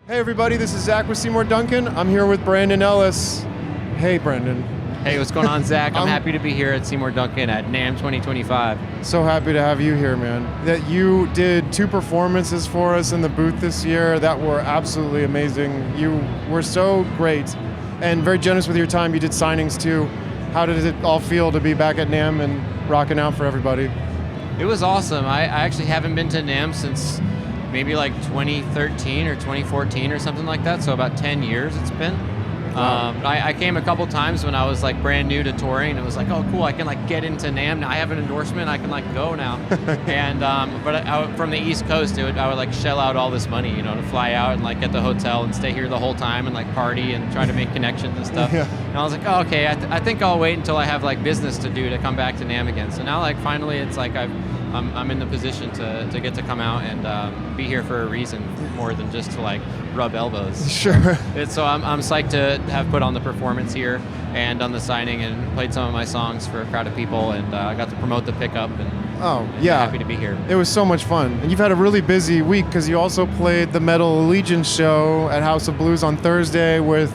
Hey everybody, this is Zach with Seymour Duncan. I'm here with Brandon Ellis. Hey Brandon. Hey, what's going on, Zach? I'm happy to be here at Seymour Duncan at NAMM 2025. So happy to have you here, man. That you did 2 performances for us in the booth this year that were absolutely amazing. You were so great and very generous with your time. You did signings too. How did it all feel to be back at NAMM and rocking out for everybody? It was awesome. I actually haven't been to NAMM since maybe like 2013 or 2014 or something like that, so about 10 years it's been. Wow. I came a couple times when I was like brand new to touring, and it was like, oh cool, I can like get into NAMM now. I have an endorsement, I can like go now. And but from the East Coast, I would like shell out all this money, you know, to fly out and like get the hotel and stay here the whole time and like party and try to make connections and stuff. Yeah. And I was like, oh, okay, I think I'll wait until I have like business to do to come back to NAMM again. So now like finally it's like I'm in the position to get to come out and be here for a reason more than just to like rub elbows. Sure. So I'm psyched to have put on the performance here and done the signing and played some of my songs for a crowd of people, and I got to promote the pickup and happy to be here. It was so much fun. And you've had a really busy week because you also played the Metal Allegiance show at House of Blues on Thursday with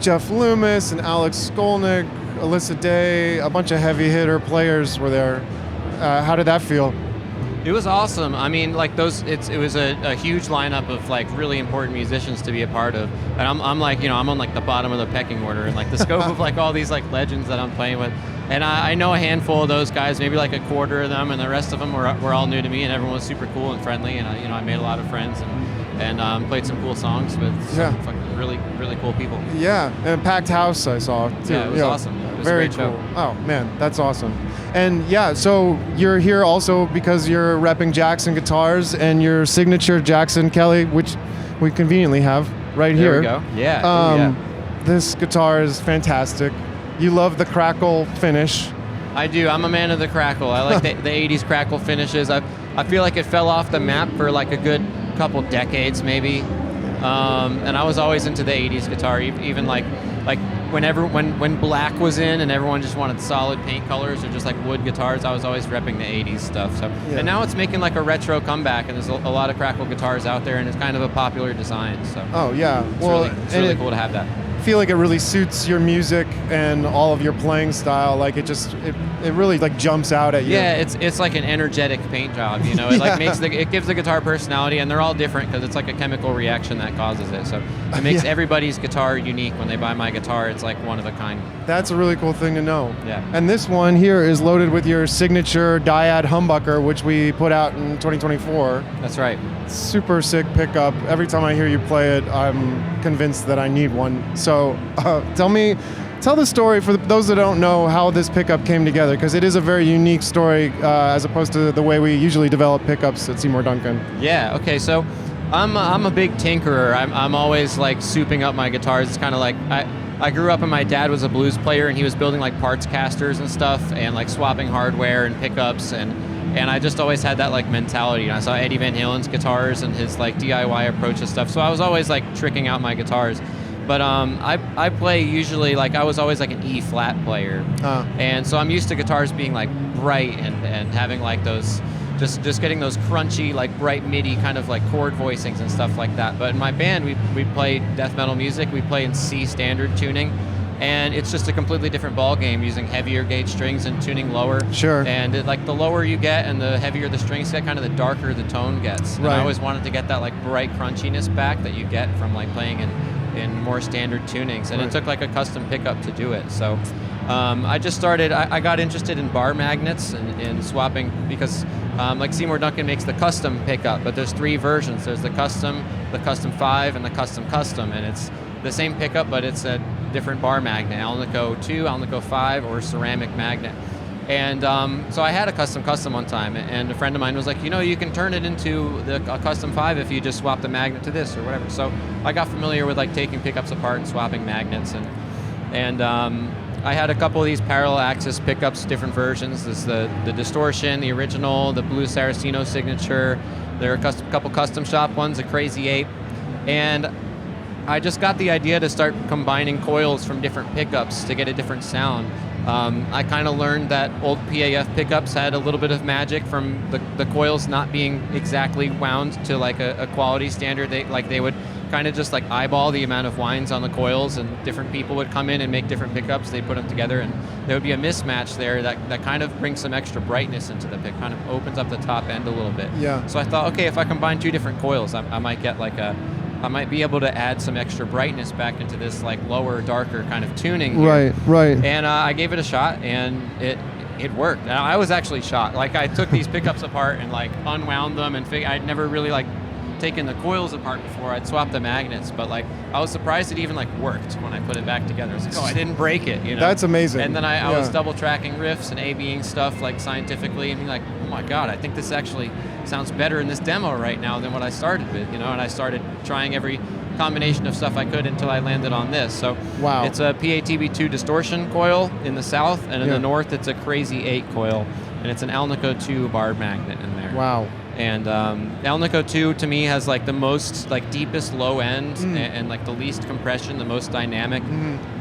Jeff Loomis and Alex Skolnick, Alyssa Day, a bunch of heavy hitter players were there. How did that feel? It was awesome. I mean, like it was a huge lineup of like really important musicians to be a part of, and I'm like, you know, I'm on like the bottom of the pecking order, and like the scope of like all these like legends that I'm playing with, and I know a handful of those guys, maybe like a quarter of them, and the rest of them were all new to me, and everyone was super cool and friendly, and I made a lot of friends and played some cool songs with some fucking really cool people. Yeah, and a packed house I saw too. Yeah, it was awesome. It was very a great cool. show. Oh man, that's awesome. And yeah, so you're here also because you're repping Jackson guitars and your signature Jackson Kelly, which we conveniently have right here. There we go. Yeah. This guitar is fantastic. You love the crackle finish. I do. I'm a man of the crackle. I like the 80s crackle finishes. I feel like it fell off the map for like a good couple decades maybe. And I was always into the 80s guitar, even like when black was in and everyone just wanted solid paint colors or just like wood guitars, I was always repping the 80s stuff. So and now it's making like a retro comeback, and there's a lot of crackle guitars out there, and it's kind of a popular design. So oh yeah, it's really cool to have that. I feel like it really suits your music and all of your playing style. Like it really like jumps out at you. Yeah, it's like an energetic paint job, you know. It like it gives the guitar personality, and they're all different because it's like a chemical reaction that causes it. So it makes everybody's guitar unique. When they buy my guitar, it's like one of a kind. That's a really cool thing to know. Yeah. And this one here is loaded with your signature Dyad humbucker, which we put out in 2024. That's right. Super sick pickup. Every time I hear you play it, I'm convinced that I need one. So tell the story for those that don't know how this pickup came together, because it is a very unique story as opposed to the way we usually develop pickups at Seymour Duncan. Yeah. Okay. So I'm a big tinkerer. I'm always like souping up my guitars. It's kind of like I grew up and my dad was a blues player, and he was building like parts casters and stuff and like swapping hardware and pickups, and I just always had that like mentality. And I saw Eddie Van Halen's guitars and his like DIY approach to stuff. So I was always like tricking out my guitars. But I play usually like I was always like an E flat player, and so I'm used to guitars being like bright and having like those just getting those crunchy like bright MIDI kind of like chord voicings and stuff like that. But in my band we play death metal music. We play in C standard tuning, and it's just a completely different ball game using heavier gauge strings and tuning lower. Sure. And like the lower you get and the heavier the strings get, kind of the darker the tone gets. And right. I always wanted to get that like bright crunchiness back that you get from like playing in more standard tunings, and it took like a custom pickup to do it. So I just started, I got interested in bar magnets and in swapping because like Seymour Duncan makes the custom pickup, but there's 3 versions. There's the Custom 5, and the Custom, and it's the same pickup, but it's a different bar magnet, Alnico 2, Alnico 5, or ceramic magnet. And so I had a Custom one time, and a friend of mine was like, you know, you can turn it into a Custom 5 if you just swap the magnet to this or whatever. So I got familiar with like taking pickups apart and swapping magnets, and I had a couple of these parallel axis pickups, different versions. There's the Distortion, the original, the Blue Saraceno signature. There are a couple Custom Shop ones, a Crazy Ape, and I just got the idea to start combining coils from different pickups to get a different sound. I kind of learned that old PAF pickups had a little bit of magic from the coils not being exactly wound to like a quality standard. They would kind of just like eyeball the amount of winds on the coils, and different people would come in and make different pickups. They put them together, and there would be a mismatch there that kind of brings some extra brightness into the pick, kind of opens up the top end a little bit. Yeah. So I thought, okay, if I combine 2 different coils, I might get like I might be able to add some extra brightness back into this like lower, darker kind of tuning here. Right. And I gave it a shot, and it worked. And I was actually shocked. Like, I took these pickups apart and like unwound them, and I'd never really like taken the coils apart before. I'd swapped the magnets, but like I was surprised it even like worked when I put it back together. I was like, oh, I didn't break it, you know. That's amazing. And then I was double tracking riffs and A/Bing stuff like scientifically, and being like, oh my god, I think this actually sounds better in this demo right now than what I started with, you know. And I started trying every combination of stuff I could until I landed on this. So wow. It's a PATB2 distortion coil in the south, and in the north it's a Crazy 8 coil, and it's an Alnico 2 bar magnet in there. Wow. And Alnico 2 to me has like the most like deepest low end and like the least compression, the most dynamic.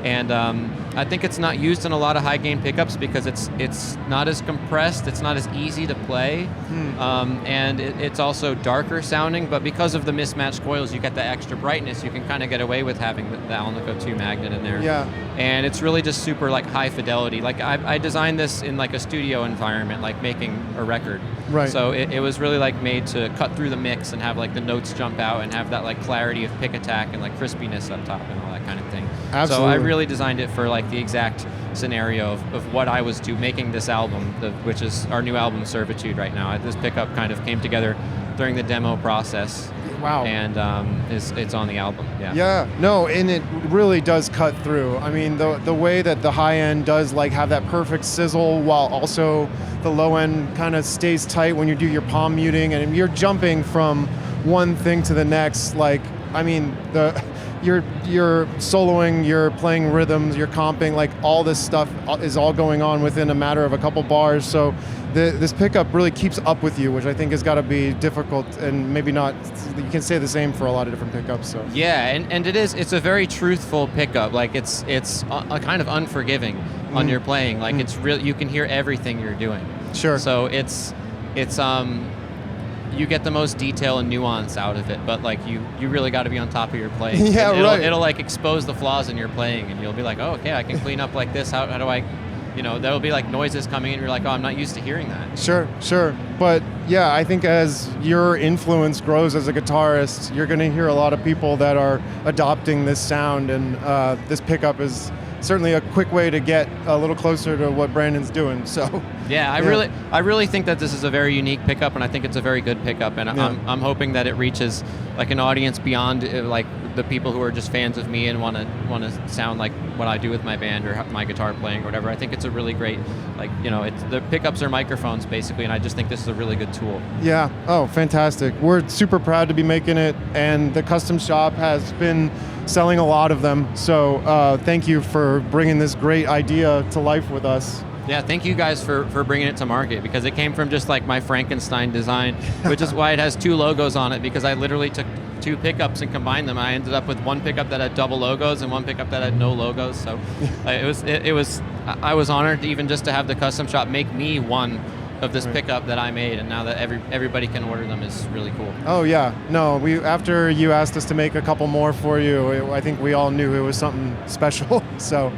And I think it's not used in a lot of high gain pickups because it's not as compressed, it's not as easy to play, and it's also darker sounding. But because of the mismatched coils, you get the extra brightness. You can kind of get away with having the Alnico 2 magnet in there. Yeah. And it's really just super like high fidelity. Like I designed this in like a studio environment, like making a record. Right. So it was really like made to cut through the mix and have like the notes jump out and have that like clarity of pick attack and like crispiness up top and all that kind of thing. Absolutely. So I really designed it for like the exact scenario of what I was making this album, which is our new album Servitude right now. This pickup kind of came together during the demo process. Wow. And it's on the album. Yeah. Yeah. No, and it really does cut through. I mean, the way that the high end does like have that perfect sizzle while also the low end kind of stays tight when you do your palm muting, and you're jumping from one thing to the next. Like, I mean, you're soloing, you're playing rhythms, you're comping, like all this stuff is all going on within a matter of a couple bars. So this pickup really keeps up with you, which I think has got to be difficult, and maybe not, you can say the same for a lot of different pickups. So yeah, and it's a very truthful pickup. Like it's a kind of unforgiving on your playing. Like it's real, you can hear everything you're doing. Sure. So it's you get the most detail and nuance out of it, but like you really got to be on top of your playing. Yeah, right. It'll like expose the flaws in your playing, and you'll be like, oh, okay, I can clean up like this. How do I, you know, there'll be like noises coming in, and you're like, oh, I'm not used to hearing that. Sure. But yeah, I think as your influence grows as a guitarist, you're going to hear a lot of people that are adopting this sound, and this pickup is certainly a quick way to get a little closer to what Brandon's doing. So yeah, I really think that this is a very unique pickup, and I think it's a very good pickup, and I'm hoping that it reaches like an audience beyond like the people who are just fans of me and want to sound like what I do with my band or my guitar playing or whatever. I think it's a really great, like, you know, the pickups are microphones basically, and I just think this is a really good tool. Yeah. Oh, fantastic. We're super proud to be making it, and the custom shop has been selling a lot of them. So thank you for bringing this great idea to life with us. Yeah, thank you guys for bringing it to market, because it came from just like my Frankenstein design, which is why it has 2 logos on it, because I literally took 2 pickups and combined them. I ended up with one pickup that had double logos and one pickup that had no logos. So I was honored even just to have the custom shop make me one of this pickup that I made, and now that everybody can order them is really cool. Oh yeah, no, after you asked us to make a couple more for you, I think we all knew it was something special. So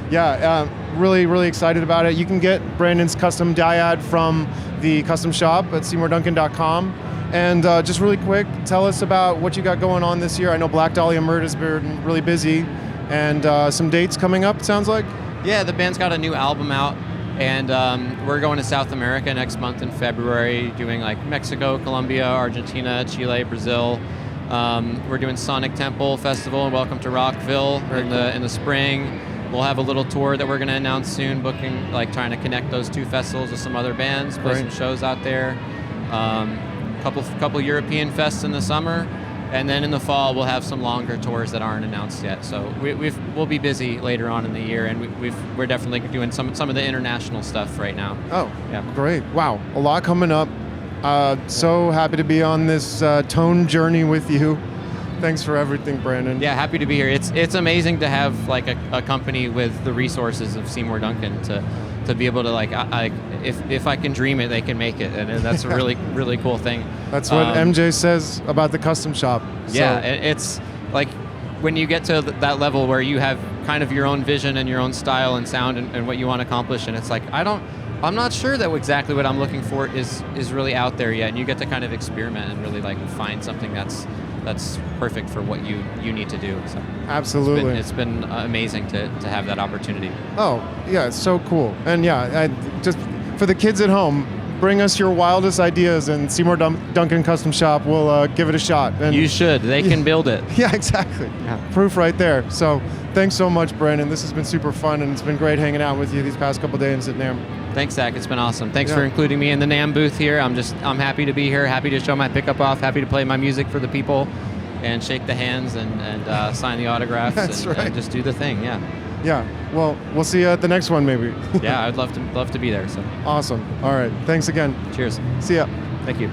yeah, really, really excited about it. You can get Brandon's custom Dyad from the custom shop at SeymourDuncan.com. And just really quick, tell us about what you got going on this year. I know Black Dahlia Murder has been really busy, and some dates coming up, it sounds like. Yeah, the band's got a new album out, and we're going to South America next month in February, doing like Mexico, Colombia, Argentina, Chile, Brazil. We're doing Sonic Temple Festival and Welcome to Rockville in the spring. We'll have a little tour that we're going to announce soon, booking, like trying to connect those 2 festivals with some other bands, play some shows out there. Couple European fests in the summer, and then in the fall we'll have some longer tours that aren't announced yet. So we'll be busy later on in the year, and we're definitely doing some of the international stuff right now. Oh, yeah, great! Wow, a lot coming up. So happy to be on this tone journey with you. Thanks for everything, Brandon. Yeah, happy to be here. It's amazing to have like a company with the resources of Seymour Duncan to be able to like if I can dream it, they can make it, and that's a really really cool thing. That's what MJ says about the custom shop. So. Yeah, like when you get to that level where you have kind of your own vision and your own style and sound and what you want to accomplish, and it's like I'm not sure that exactly what I'm looking for is really out there yet, and you get to kind of experiment and really like find something that's perfect for what you need to do. So absolutely, it's been amazing to have that opportunity. Oh yeah, it's so cool. And yeah, just for the kids at home, bring us your wildest ideas, and Seymour Duncan Custom Shop will give it a shot. And you should. They can build it. Yeah, exactly. Yeah. Proof right there. So thanks so much, Brandon. This has been super fun, and it's been great hanging out with you these past couple days at NAMM. Thanks, Zach. It's been awesome. Thanks for including me in the NAMM booth here. I'm happy to be here, happy to show my pickup off, happy to play my music for the people and shake the hands and sign the autographs. That's right. And just do the thing, yeah. Yeah, well, we'll see you at the next one maybe. Yeah, I'd love to be there. So awesome. All right, thanks again. Cheers. See ya. Thank you.